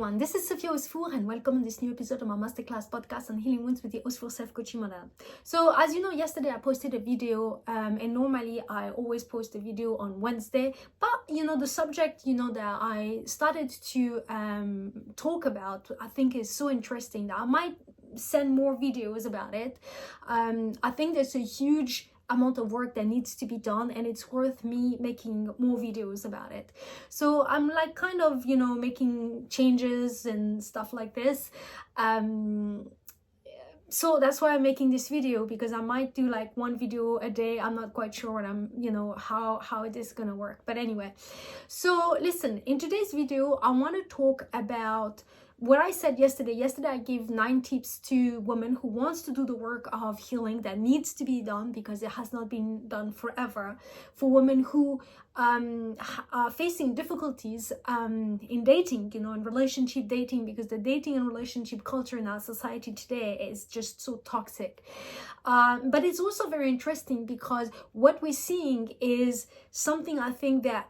everyone, this is Sofia Osfour and welcome to this new episode of my masterclass podcast on healing wounds with the Osfour self-coaching model. So as you know, yesterday I posted a video and normally I always post a video on Wednesday, but the subject that I started to talk about, I think is so interesting that I might send more videos about it. I think there's a huge amount of work that needs to be done and it's worth me making more videos about it. So I'm like kind of making changes and stuff like this, so that's why I'm making this video, because I might do like one video a day. I'm not quite sure what I'm how it is gonna work, but anyway. So listen, in today's video I want to talk about what I said yesterday. Yesterday I gave 9 tips to women who wants to do the work of healing that needs to be done because it has not been done forever. For women who are facing difficulties in dating, in relationship dating, because the dating and relationship culture in our society today is just so toxic. But it's also very interesting because what we're seeing is something I think that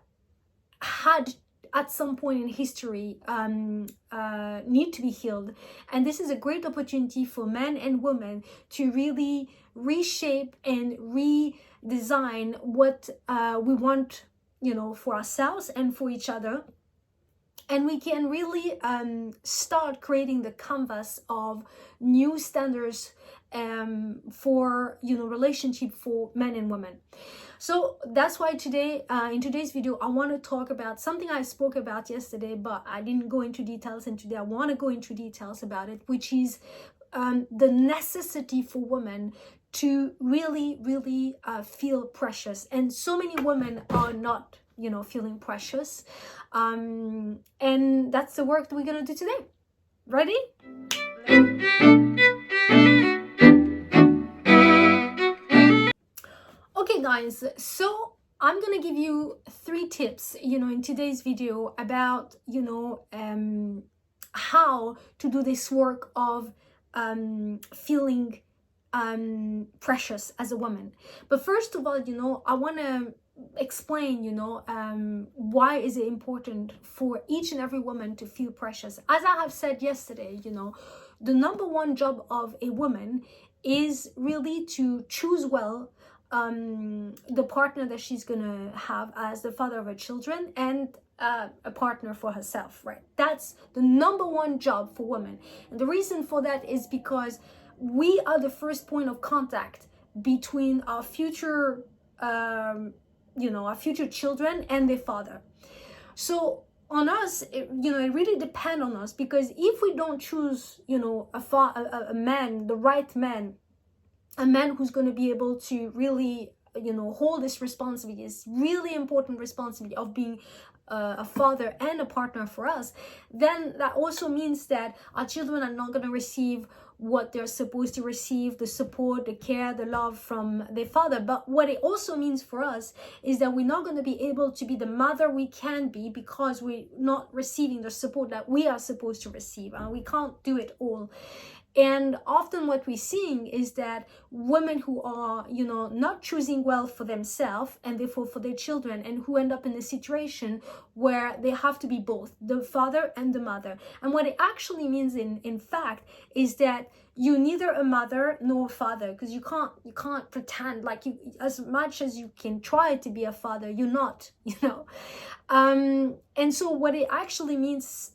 had at some point in history need to be healed, and this is a great opportunity for men and women to really reshape and redesign what we want for ourselves and for each other, and we can really start creating the canvas of new standards for relationship for men and women. So that's why today, in today's video, I want to talk about something I spoke about yesterday, but I didn't go into details, and today I want to go into details about it, which is the necessity for women to really feel precious. And so many women are not feeling precious, and that's the work that we're gonna do today. Ready? Okay guys, so I'm gonna give you 3 tips in today's video about how to do this work of feeling precious as a woman. But first of all, I want to explain why is it important for each and every woman to feel precious. As I have said yesterday, the number one job of a woman is really to choose well the partner that she's gonna have as the father of her children, and a partner for herself, right? That's the number one job for women. And the reason for that is because we are the first point of contact between our future our future children and their father. So on us, it really depends on us, because if we don't choose a man, the right man, a man who's going to be able to really hold this responsibility, this really important responsibility of being a father and a partner for us, then that also means that our children are not going to receive what they're supposed to receive, the support, the care, the love from their father. But what it also means for us is that we're not going to be able to be the mother we can be, because we're not receiving the support that we are supposed to receive, and we can't do it all. And often what we're seeing is that women who are, not choosing well for themselves and therefore for their children, and who end up in a situation where they have to be both the father and the mother. And what it actually means in fact is that you're neither a mother nor a father, because you can't pretend like you, as much as you can try to be a father, you're not, and so what it actually means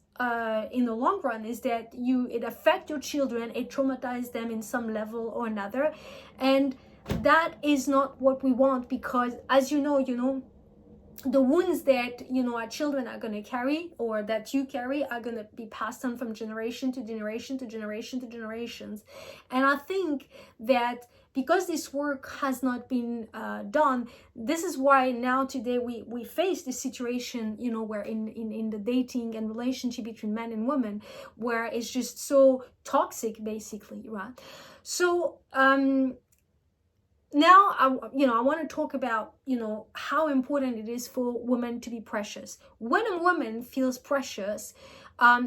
in the long run is that it affects your children, it traumatizes them in some level or another, and that is not what we want, because as the wounds that our children are going to carry, or that you carry, are going to be passed on from generation to generation to generation to generations. And I think that because this work has not been done, this is why now today we face this situation, where in the dating and relationship between men and women, where it's just so toxic, basically, right? So now I want to talk about how important it is for women to be precious. When a woman feels precious,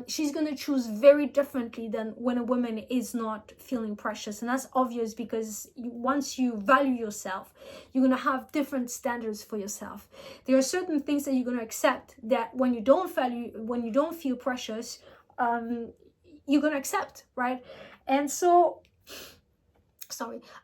she's going to choose very differently than when a woman is not feeling precious. And that's obvious, because once you value yourself, you're going to have different standards for yourself. There are certain things that you're going to accept that when you don't feel precious, you're gonna accept, right? And so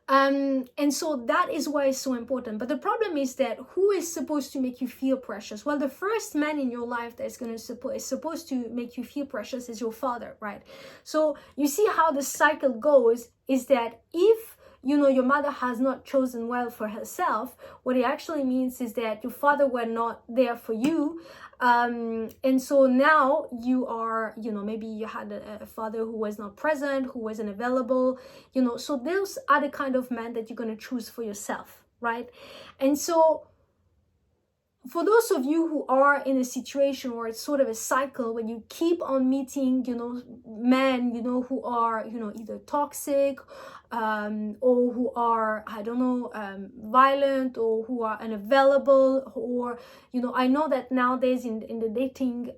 and so that is why it's so important. But the problem is that who is supposed to make you feel precious? Well, the first man in your life that's is supposed to make you feel precious is your father, right? So you see how the cycle goes, is that if your mother has not chosen well for herself, what it actually means is that your father were not there for you. And so now you are, maybe you had a father who was not present, who wasn't available, so those are the kind of men that you're going to choose for yourself, right? And so for those of you who are in a situation where it's sort of a cycle, when you keep on meeting, men, who are, either toxic, or who are, I don't know, violent, or who are unavailable, or, I know that nowadays in the dating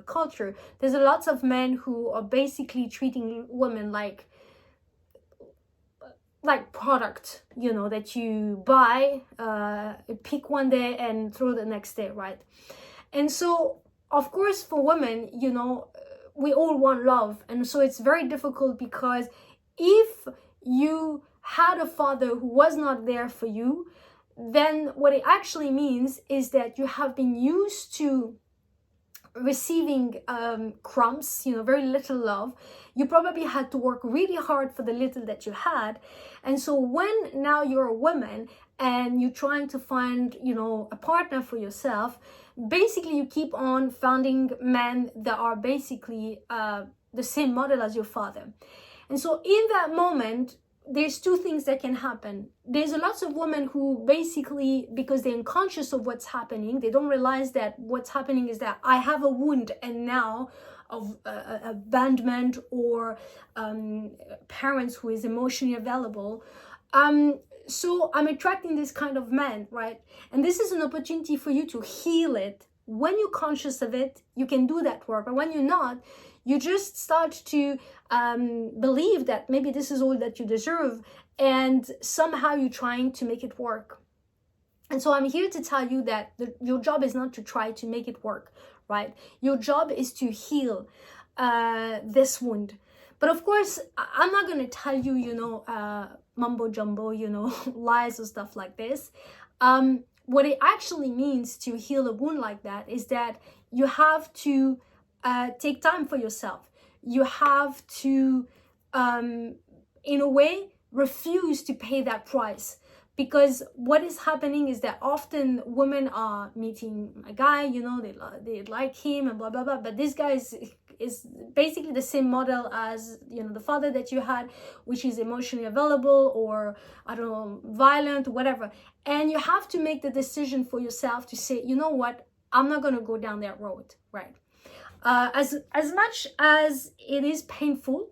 culture, there's a lot of men who are basically treating women like product, that you buy, pick one day and throw the next day, right? And so, of course, for women, we all want love. And so it's very difficult, because if you had a father who was not there for you, then what it actually means is that you have been used to receiving crumbs, very little love. You probably had to work really hard for the little that you had. And so when now you're a woman and you're trying to find, a partner for yourself, basically you keep on finding men that are basically the same model as your father. And so in that moment, there's two things that can happen. There's a lot of women who basically, because they're unconscious of what's happening, they don't realize that what's happening is that I have a wound, and now of abandonment or parents who is emotionally available. So I'm attracting this kind of man, right? And this is an opportunity for you to heal it. When you're conscious of it, you can do that work. But when you're not, you just start to believe that maybe this is all that you deserve, and somehow you're trying to make it work. And so I'm here to tell you that your job is not to try to make it work, right? Your job is to heal this wound. But of course, I'm not going to tell you, mumbo jumbo, lies or stuff like this. What it actually means to heal a wound like that is that you have to take time for yourself. You have to, in a way, refuse to pay that price. Because what is happening is that often women are meeting a guy, they like him and blah, blah, blah. But this guy is basically the same model as, the father that you had, which is emotionally available or, I don't know, violent, whatever. And you have to make the decision for yourself to say, you know what, I'm not going to go down that road, right? As much as it is painful,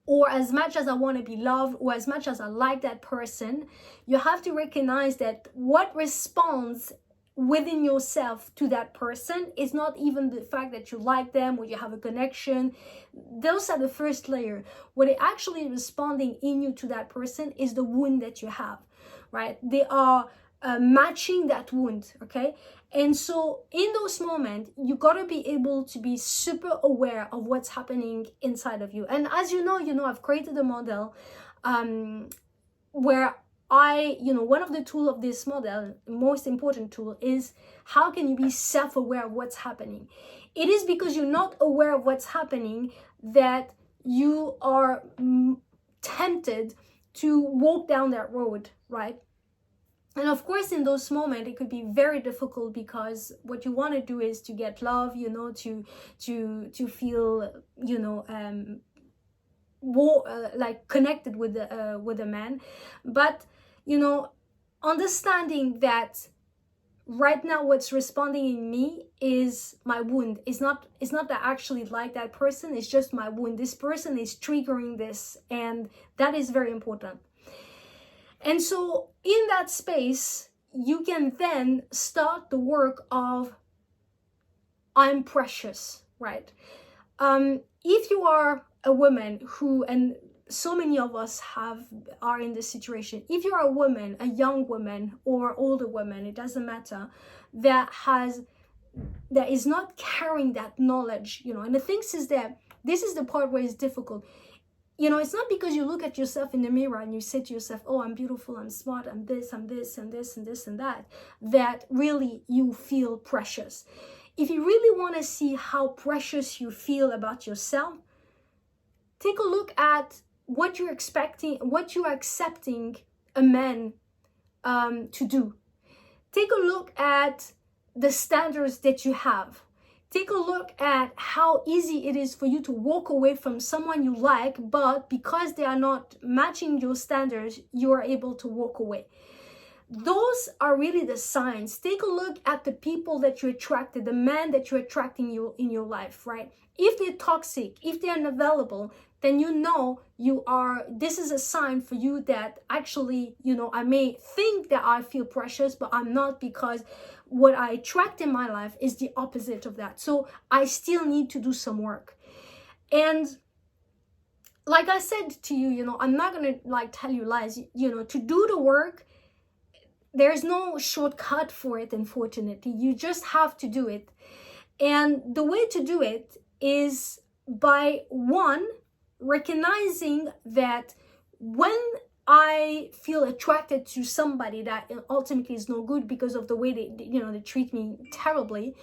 or as much as I want to be loved, or as much as I like that person, you have to recognize that what responds within yourself to that person is not even the fact that you like them or you have a connection. Those are the first layer. What is actually responding in you to that person is the wound that you have, right? They are matching that wound, okay? And so in those moments, you gotta be able to be super aware of what's happening inside of you. And as you know, I've created a model where one of the tools of this model, most important tool, is how can you be self-aware of what's happening? It is because you're not aware of what's happening that you are tempted to walk down that road, right? And of course, in those moments, it could be very difficult, because what you want to do is to get love, to feel, more like connected with the man. But understanding that right now what's responding in me is my wound. It's not that I actually like that person. It's just my wound. This person is triggering this, and that is very important. And so in that space, you can then start the work of I'm precious, right? If you are a woman who, and so many of us are in this situation, if you're a woman, a young woman or older woman, it doesn't matter, that has that is not carrying that knowledge, you know. And the thing is that this is the part where it's difficult. You know, it's not because you look at yourself in the mirror and you say to yourself, oh, I'm beautiful, I'm smart, I'm this, and this, and this, and that, that really you feel precious. If you really want to see how precious you feel about yourself, take a look at what you're expecting, what you are accepting a man to do. Take a look at the standards that you have. Take a look at how easy it is for you to walk away from someone you like, but because they are not matching your standards, you are able to walk away. Those are really the signs. Take a look at the people that you attracted, the man that you're attracting in your life, right? If they're toxic, if they're unavailable, then you know this is a sign for you that actually, you know, I may think that I feel precious, but I'm not, because what I attract in my life is the opposite of that. So I still need to do some work. And like I said to you, you know, I'm not going to like tell you lies, you know, to do the work, there's no shortcut for it, unfortunately. You just have to do it. And the way to do it is by, one, recognizing that when I feel attracted to somebody that ultimately is no good because of the way they treat me terribly,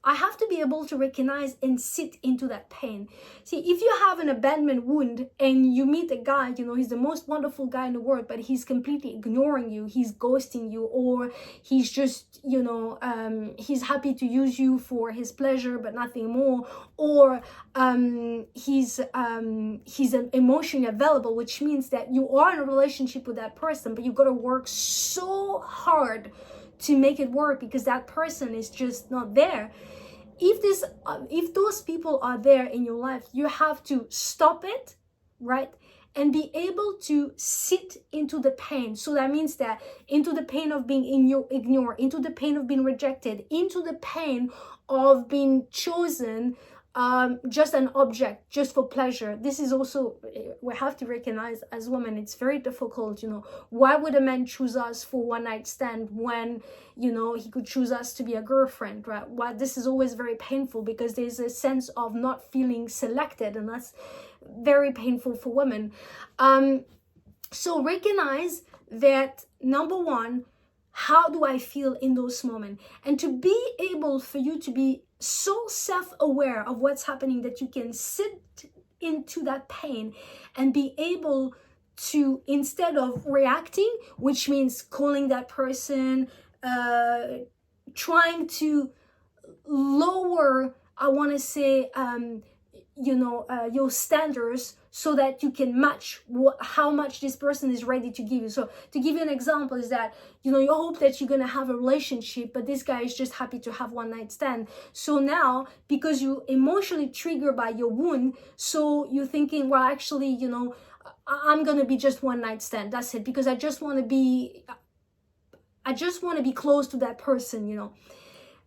I have to be able to recognize and sit into that pain. See, if you have an abandonment wound and you meet a guy, you know, he's the most wonderful guy in the world, but he's completely ignoring you, he's ghosting you, or he's just, you know, he's happy to use you for his pleasure, but nothing more, or he's emotionally available, which means that you are in a relationship with that person, but you've got to work so hard to make it work because that person is just not there. If those people are there in your life, you have to stop it, right? And be able to sit into the pain. So that means that into the pain of being ignored, into the pain of being rejected, into the pain of being chosen just an object, just for pleasure. This is also, we have to recognize as women, it's very difficult, you know. Why would a man choose us for one night stand when, you know, he could choose us to be a girlfriend, right? Why? This is always very painful because there's a sense of not feeling selected, and that's very painful for women. So recognize that, number one, how do I feel in those moments? And to be able for you to be so self-aware of what's happening that you can sit into that pain and be able to, instead of reacting, which means calling that person, trying to lower, I want to say, your standards so that you can match how much this person is ready to give you. So to give you an example is that, you know, you hope that you're going to have a relationship, but this guy is just happy to have one night stand. So now, because you emotionally triggered by your wound, so you're thinking, well, actually, you know, I'm going to be just one night stand. That's it. Because I just want to be close to that person, you know.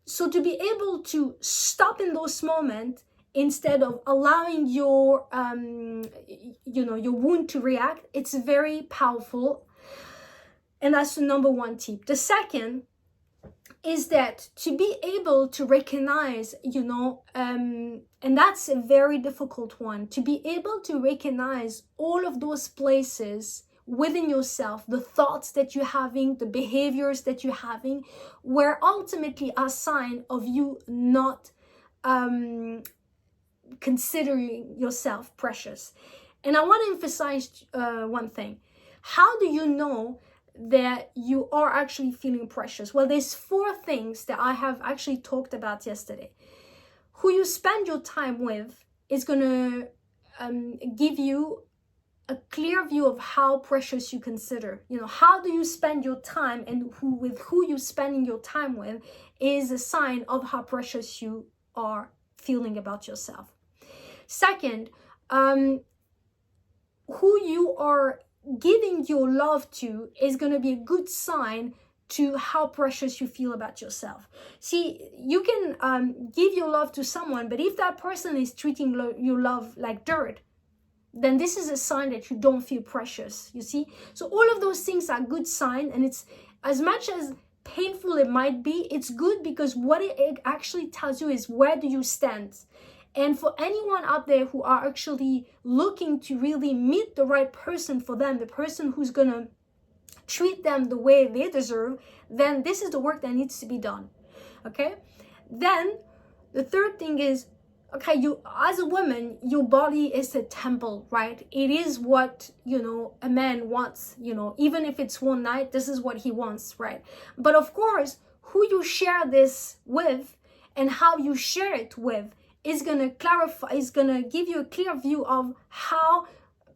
So to be able to stop in those moments, instead of allowing your wound to react, it's very powerful. And that's the number one tip. The second is that to be able to recognize, you know, and that's a very difficult one, to be able to recognize all of those places within yourself, the thoughts that you're having, the behaviors that you're having, where ultimately are sign of you not considering yourself precious. And I want to emphasize one thing. How do you know that you are actually feeling precious? Well, there's 4 things that I have actually talked about yesterday. Who you spend your time with is going to give you a clear view of how precious you consider. You know, how do you spend your time, and with who you're spending your time with is a sign of how precious you are feeling about yourself. Second, who you are giving your love to is going to be a good sign to how precious you feel about yourself. See, you can give your love to someone, but if that person is treating your love like dirt, then this is a sign that you don't feel precious, you see? So all of those things are good signs, and it's as much as painful it might be, it's good because what it actually tells you is where do you stand. And for anyone out there who are actually looking to really meet the right person for them, the person who's gonna treat them the way they deserve, then this is the work that needs to be done. Okay? Then the third thing is, okay, you as a woman, your body is a temple, right? It is what, you know, a man wants, you know, even if it's one night, this is what he wants, right? But of course, who you share this with and how you share it with is gonna clarify, is gonna give you a clear view of how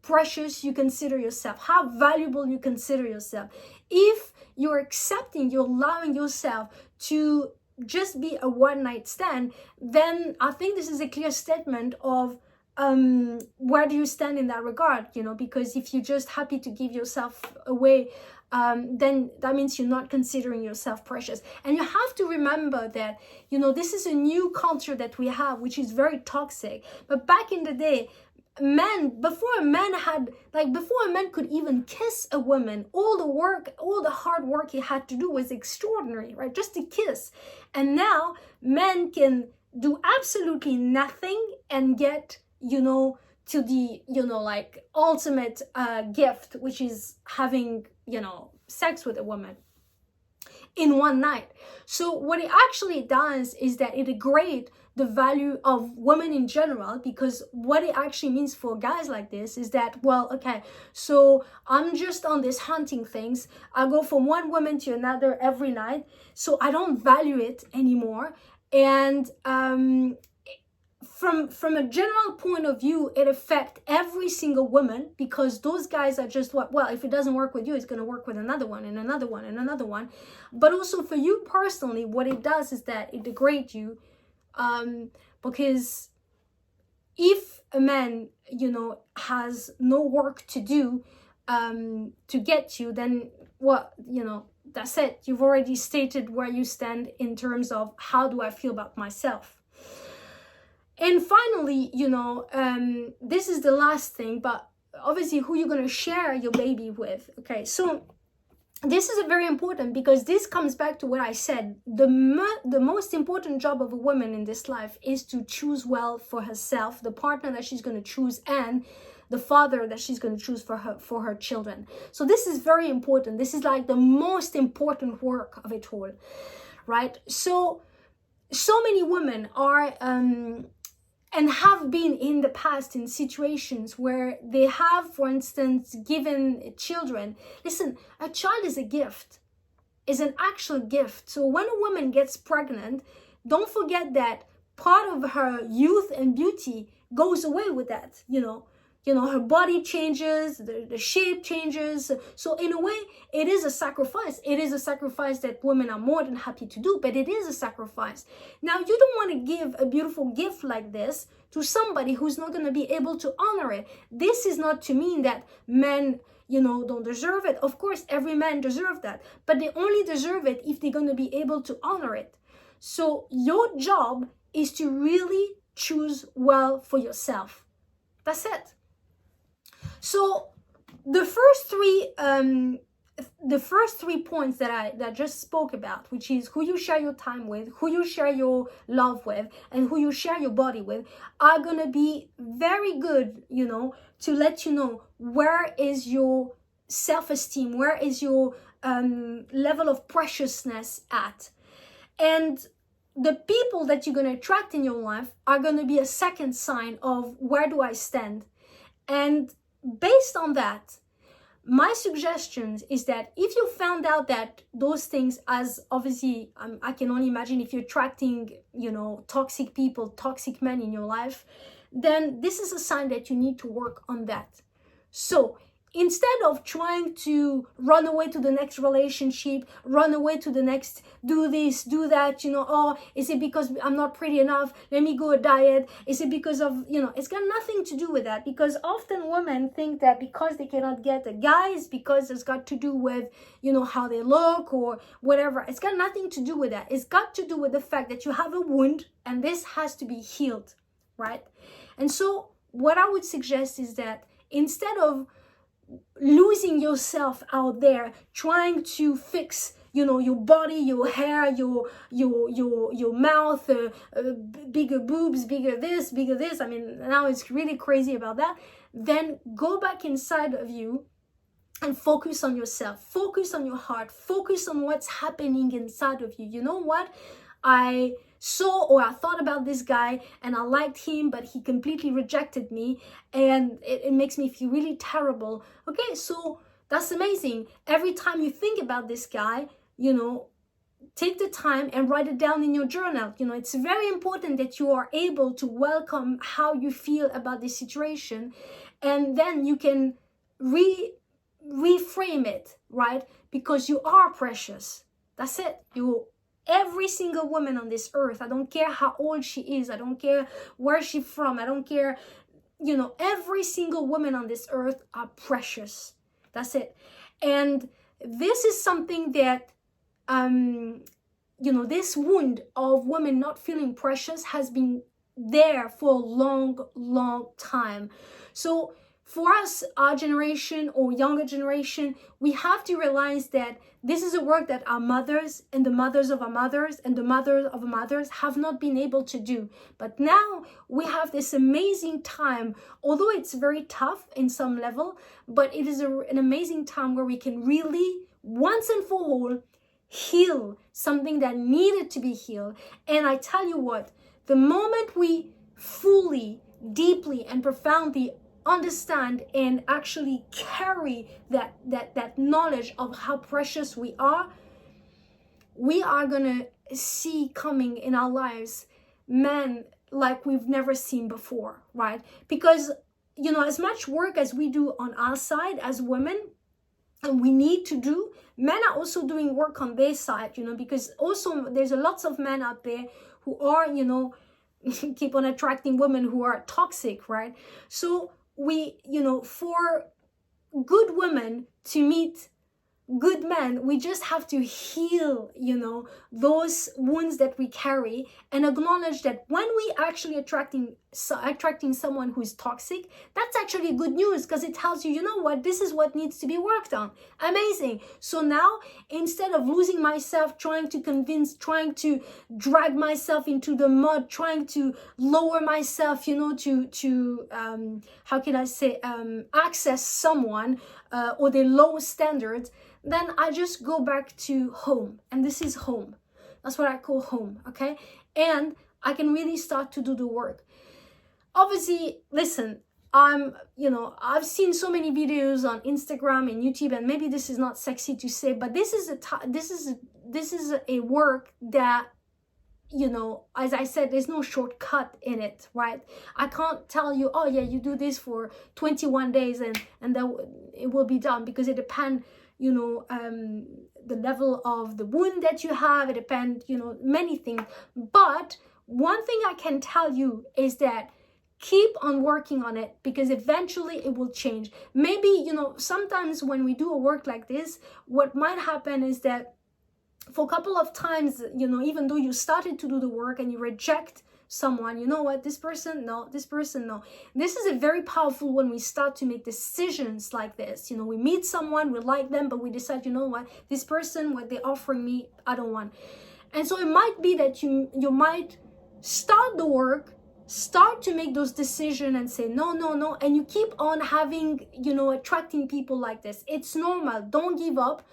precious you consider yourself, how valuable you consider yourself. If you're accepting, you're allowing yourself to just be a one night stand, then I think this is a clear statement of where do you stand in that regard, you know, because if you're just happy to give yourself away, then that means you're not considering yourself precious. And you have to remember that, you know, this is a new culture that we have, which is very toxic. But back in the day, before a man could even kiss a woman, all the hard work he had to do was extraordinary, right? Just to kiss. And now men can do absolutely nothing and get, you know, to the, you know, like ultimate gift, which is having, you know, sex with a woman in one night. So what it actually does is that it degrades the value of women in general, because what it actually means for guys like this is that, well, okay, so I'm just on this hunting things. I go from one woman to another every night, so I don't value it anymore. And from a general point of view, it affects every single woman, because those guys are just what, well, if it doesn't work with you, it's going to work with another one and another one and another one. But also for you personally, what it does is that it degrades you, because if a man, you know, has no work to do to get you, then what, you know, that's it. You've already stated where you stand in terms of how do I feel about myself. And finally, you know, this is the last thing, but obviously who you're going to share your baby with. Okay, so this is very important, because this comes back to what I said. The most important job of a woman in this life is to choose well for herself, the partner that she's going to choose, and the father that she's going to choose for her children. So this is very important. This is like the most important work of it all, right? So many women are and have been in the past in situations where they have, for instance, given children. Listen, a child is a gift, is an actual gift. So when a woman gets pregnant, don't forget that part of her youth and beauty goes away with that, you know, her body changes, the shape changes. So in a way, it is a sacrifice. It is a sacrifice that women are more than happy to do, but it is a sacrifice. Now, you don't want to give a beautiful gift like this to somebody who's not going to be able to honor it. This is not to mean that men, you know, don't deserve it. Of course, every man deserves that, but they only deserve it if they're going to be able to honor it. So your job is to really choose well for yourself. That's it. So the first three points that I just spoke about, which is who you share your time with, who you share your love with, and who you share your body with, are gonna be very good, you know, to let you know where is your self-esteem, where is your level of preciousness at. And the people that you're gonna attract in your life are gonna be a second sign of where do I stand. And based on that, my suggestions is that if you found out that those things, as obviously I can only imagine if you're attracting, you know, toxic people, toxic men in your life, then this is a sign that you need to work on that. So instead of trying to run away to the next relationship, run away to the next, do this, do that, you know, oh, is it because I'm not pretty enough? Let me go a diet. Is it because of, you know, it's got nothing to do with that, because often women think that because they cannot get a guy, it's because it's got to do with, you know, how they look or whatever. It's got nothing to do with that. It's got to do with the fact that you have a wound and this has to be healed, right? And so what I would suggest is that instead of losing yourself out there trying to fix you know, your body, your hair, your mouth, bigger boobs, bigger this. I mean, now it's really crazy about that. Then go back inside of you and focus on yourself, focus on your heart, focus on what's happening inside of you. You know what? I saw or I thought about this guy and I liked him, but he completely rejected me, and it makes me feel really terrible. Okay, so that's amazing. Every time you think about this guy, you know, take the time and write it down in your journal. You know, it's very important that you are able to welcome how you feel about this situation, and then you can reframe it, right? Because you are precious. That's it. Every single woman on this earth, I don't care how old she is, I don't care where she's from, I don't care, you know, every single woman on this earth are precious. That's it. And this is something that, you know, this wound of women not feeling precious has been there for a long time. So for us, our generation or younger generation, we have to realize that this is a work that our mothers and the mothers of our mothers and the mothers of our mothers have not been able to do. But now we have this amazing time, although it's very tough in some level, but it is an amazing time where we can really, once and for all, heal something that needed to be healed. And I tell you what, the moment we fully, deeply, and profoundly understand and actually carry that knowledge of how precious we are gonna see coming in our lives men like we've never seen before, right? Because, you know, as much work as we do on our side as women, and we need to do, men are also doing work on their side, you know, because also there's a lots of men out there who are, you know, keep on attracting women who are toxic, right? So we, you know, for good women to meet good men, we just have to heal, you know, those wounds that we carry, and acknowledge that when we actually attracting someone who's toxic, that's actually good news, because it tells you, you know what, this is what needs to be worked on. Amazing. So now, instead of losing myself, trying to drag myself into the mud, trying to lower myself, you know, to how can I say, access someone or their low standards, then I just go back to home, and this is home. That's what I call home, okay? And I can really start to do the work. Obviously, listen, you know, I've seen so many videos on Instagram and YouTube, and maybe this is not sexy to say, but this is a work that, you know, as I said, there's no shortcut in it, right? I can't tell you, oh yeah, you do this for 21 days and then it will be done, because it depends, you know, the level of the wound that you have. It depends, you know, many things. But one thing I can tell you is that keep on working on it, because eventually it will change. Maybe, you know, sometimes when we do a work like this, what might happen is that for a couple of times, you know, even though you started to do the work and you reject someone, you know what, this person, no, this person, no. This is a very powerful when we start to make decisions like this. You know, we meet someone, we like them, but we decide, you know what, this person, what they're offering me, I don't want. And so it might be that you might start the work, start to make those decisions and say no, and you keep on having, you know, attracting people like this. It's normal. Don't give up.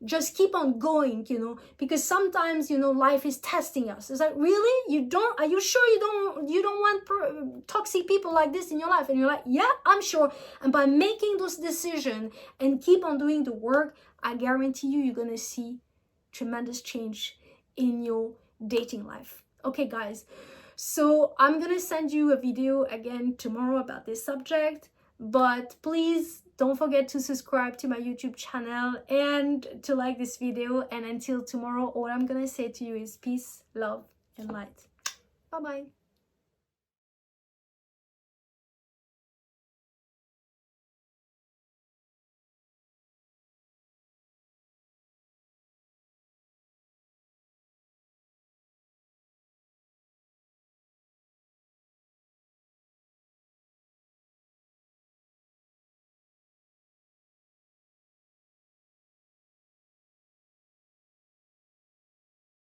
Just keep on going, you know, because sometimes, you know, life is testing us. It's like, really? Are you sure you don't want toxic people like this in your life? And you're like, yeah, I'm sure. And by making those decisions and keep on doing the work, I guarantee you're going to see tremendous change in your dating life. Okay, guys. So I'm going to send you a video again tomorrow about this subject, but please don't forget to subscribe to my YouTube channel and to like this video. And until tomorrow, all I'm going to say to you is peace, love, and light. Bye-bye.